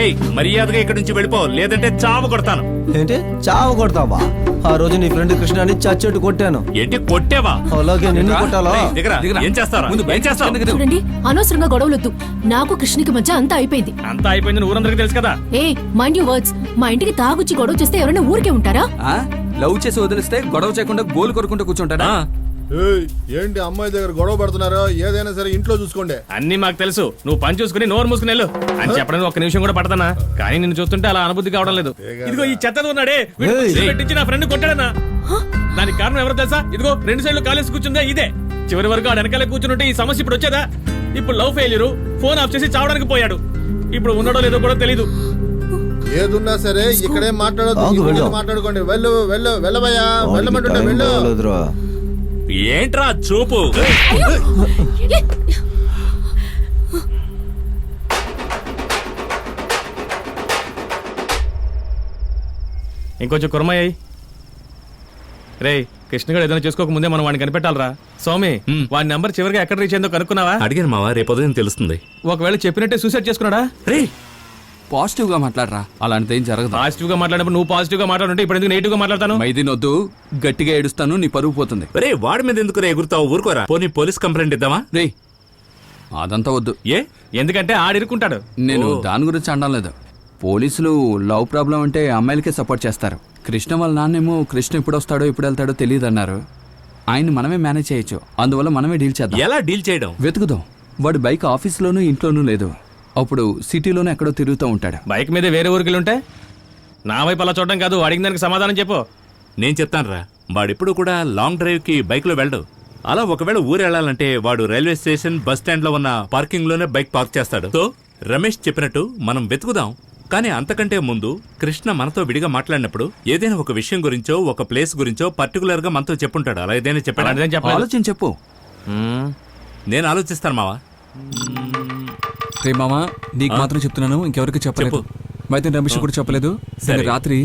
రేయ్ మర్యాదగా ఇక్కడి నుంచి వెళ్ళిపో, లేదంటే చావు కొడతాను. ఏంటి చావు కొడతావా? ఆ రోజు నీ ఫ్రెండ్ కృష్ణని చచ్చెట్టు కొట్టాను. ఏంటి కొట్టేవా? అలాగే నిన్ను కొట్టాలా? ఏం చేస్తారా? ఏం చేస్తావు? చూడండి, అనవసరంగా గొడవలొద్దు. నాకు కృష్ణకి మధ్య అంతా అయిపోయింది. అంతా అయిపోయింది ఊరందరికీ తెలుసు కదా. ఏ మైండ్ యూ వర్డ్స్. మా ఇంటికి తాగుచ్చి గొడవ చేస్తే ఎవరైనా ఊరికే ఉంటారా? లవ్ చేసి వదిలిస్తే గొడవ చేయకుండా గోలు కొరుకుంటూ కూర్చుంటాడా? ఏంటి అమ్మాయి దగ్గర గొడవ పడుతున్నారో? ఏదైనా సరే ఇంట్లో చూసుకోండి. అన్ని మాకు తెలుసు. నువ్వు పని చూసుకుని నోరు మూసుకుని వెళ్ళు అని చెప్పడానికి ఒక్క నిమిషం కూడా పడతానా? కానీ నిన్ను చూస్తుంటే అలా అనుభూతి కావడం లేదు. ఇదిగో ఈ చెత్త ఉన్నాడే, పెట్టించి నా ఫ్రెండ్ కొట్టాడన్నా. దానికి కారణం ఎవరో తెలుసా? ఇదిగో 2 సైడ్లు కాలేసి కూర్చుందే ఇదే. చివరి వరకు ఆ వెనకాల కూర్చుంటే ఈ సమస్య ఇప్పుడు వచ్చేదా? ఇప్పుడు లవ్ ఫెయిల్యూర్, ఫోన్ ఆఫ్ చేసి చావడానికి పోయాడు. ఇప్పుడు ఉన్నాడో లేదో కూడా తెలీదు. ఏదున్నా సరే ఇక్కడే మాట్లాడొద్దు, మాట్లాడుకోండి. వెళ్ళు వెళ్ళు వెళ్ళబోయా, వెళ్ళమంటుంటే వెళ్ళు. ఏంట్రా చూపు? ఇంకొంచెం కుర్మయ్యాయి. రే కృష్ణగాడు ఏదైనా చేసుకోక ముందే మనం వాడిని కనిపెట్టాలరా. స్వామి, వాడి నెంబర్ చివరిగా ఎక్కడ రీచ్ అయిందో కనుక్కున్నావా? అడిగాను మావా, రేపు ఉదయం తెలుస్తుంది. ఒకవేళ చెప్పినట్టే సూసైడ్ చేసుకున్నాడా? రే పాజిటివ్ గా మాట్లాడరా, అలాంటిది ఏం జరగదు. పాజిటివ్ గా మాట్లాడినప్పుడు నువ్వు పాజిటివ్ గా మాట్లాడుంటే ఇప్పుడు ఎందుకు నెగిటివ్ గా మాట్లాడతాను? మైదీనొద్దు, గట్టిగా ఏడుస్తాను, నీ పరుగు పోతుంది. రే వాడి మీద ఎందుకు ఎగురుతావు? ఊరుకోరా. పోనీ పోలీస్ కంప్లైంట్ ఇద్దామా? రే అదంతా వద్దు. ఏ ఎందుకంటే ఆడిరుకుంటాడు. నేను దాని గురించి అనడం లేదు. పోలీసులు లవ్ ప్రాబ్లం అంటే అమ్మాయిలకే సపోర్ట్ చేస్తారు. కృష్ణ వాళ్ళ నాన్నేమో కృష్ణ ఎప్పుడు వస్తాడో ఎప్పుడు వెళ్తాడో తెలియదు అన్నారు. ఆయన్ని మనమే మేనేజ్ చేయొచ్చు, అందువల్ల మనమే డీల్ చేద్దాం. ఎలా డీల్ చేయడం? వెతుకుదాం. వాడి బైక్ ఆఫీస్లోనూ ఇంట్లోనూ లేదు. అప్పుడు సిటీలోనే ఎక్కడో తిరుగుతూ ఉంటాడు. బైక్ మీద వేరే ఊరికి ఉంటే నా వైపు అలా చూడడం కాదు, అడిగిన దానికి సమాధానం చెప్పు. నేను చెప్తానురా. వాడిప్పుడు కూడా లాంగ్ డ్రైవ్ కి బైక్ లో వెళ్ళడు. అలా ఒకవేళ ఊరు వెళ్ళాలంటే వాడు రైల్వే స్టేషన్, బస్ స్టాండ్ లో ఉన్న పార్కింగ్ లోనే బైక్ పార్క్ చేస్తాడు. సో రమేష్ చెప్పినట్టు మనం వెతుకుదాం. కానీ అంతకంటే ముందు కృష్ణ మనతో విడిగా మాట్లాడినప్పుడు ఏదైనా ఒక విషయం గురించో, ఒక ప్లేస్ గురించో పర్టికులర్ గా మనతో చెప్పుంటాడు. అలా ఏదైనా చెప్పాడు? ఆలోచన చెప్పు. నేను ఆలోచిస్తాను మావా. రే మామా, నీకు మాత్రం చెప్తున్నాను, ఇంకెవరికి చెప్పలేదు. మైతన్ రమేష్ కూడా చెప్పలేదు. సరే రాత్రి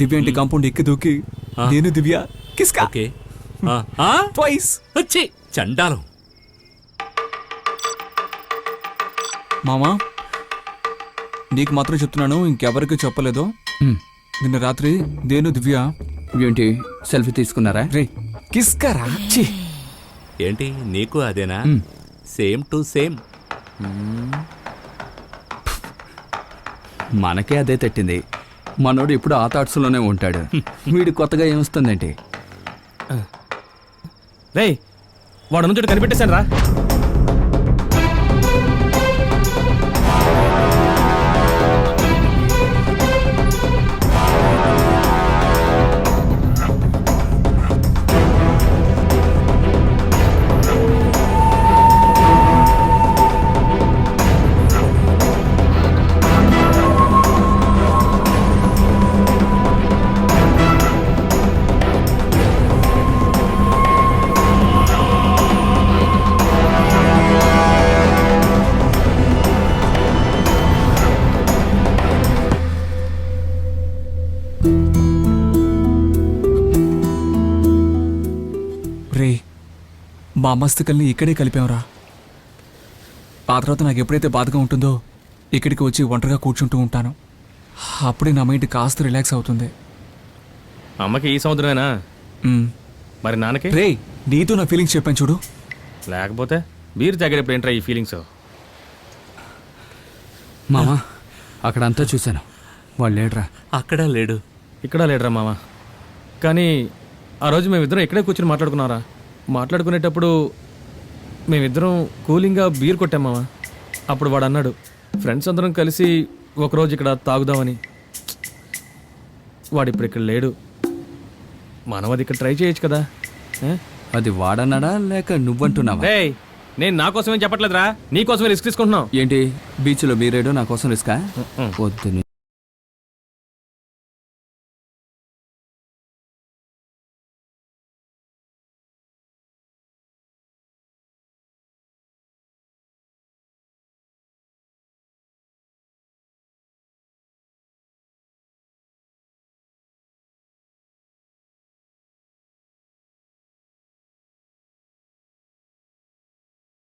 దివ్య ఇంటి కాంపౌండ్ ఎక్కి దూకి నేను దివ్య కిస్కా ట్వైస్ వచ్చి చండాలం. మామా, నీకు మాత్రం చెప్తున్నాను, ఇంకెవరికి చెప్పలేదు. నిన్న రాత్రి నేను దివ్య ఏంటి సెల్ఫీ తీసుకున్నారా? రే కిస్కారా. ఏంటి నీకు అదేనా? Same to same. మనకే అదే తట్టింది. మనోడు ఇప్పుడు ఆ థాట్స్ లోనే ఉంటాడు. వీడు కొత్తగా ఏమొస్తుందేంటి? రే వాడు నుంచి కనిపెట్టేశాను రా. రే మా మస్తకల్ని ఇక్కడే కలిపాంరా. ఆ తర్వాత నాకు ఎప్పుడైతే బాధగా ఉంటుందో ఇక్కడికి వచ్చి ఒంటరిగా కూర్చుంటూ ఉంటాను. అప్పుడే నా మైండ్ కాస్త రిలాక్స్ అవుతుంది. అమ్మకి ఈ సముద్రమేనా? మరి నాన్నకి? రే నీతో నా ఫీలింగ్స్ చెప్పాను చూడు. లేకపోతే బీర్ తాగేటప్పుడు ఏంట్రా ఈ ఫీలింగ్స్? మామా అక్కడంతా చూశాను, వాళ్ళు లేడరా. అక్కడ లేడు, ఇక్కడ లేడరా మామ. కానీ ఆ రోజు మేమిద్దరం ఇక్కడే కూర్చొని మాట్లాడుకున్నారా. మాట్లాడుకునేటప్పుడు మేమిద్దరం కూలింగ్గా బీర్ కొట్టాం మామ. అప్పుడు వాడు అన్నాడు, ఫ్రెండ్స్ అందరం కలిసి ఒకరోజు ఇక్కడ తాగుదామని. వాడు ఇప్పుడు ఇక్కడ లేడు. మనం అది ఇక్కడ ట్రై చేయొచ్చు కదా. అది వాడన్నాడా లేక నువ్వంటున్నావా? నేను నా కోసమేం చెప్పట్లేదురా, నీ కోసమే రిస్క్ తీసుకుంటున్నావు. ఏంటి బీచ్లో బీరేడు నా కోసం రిస్కా? వద్దు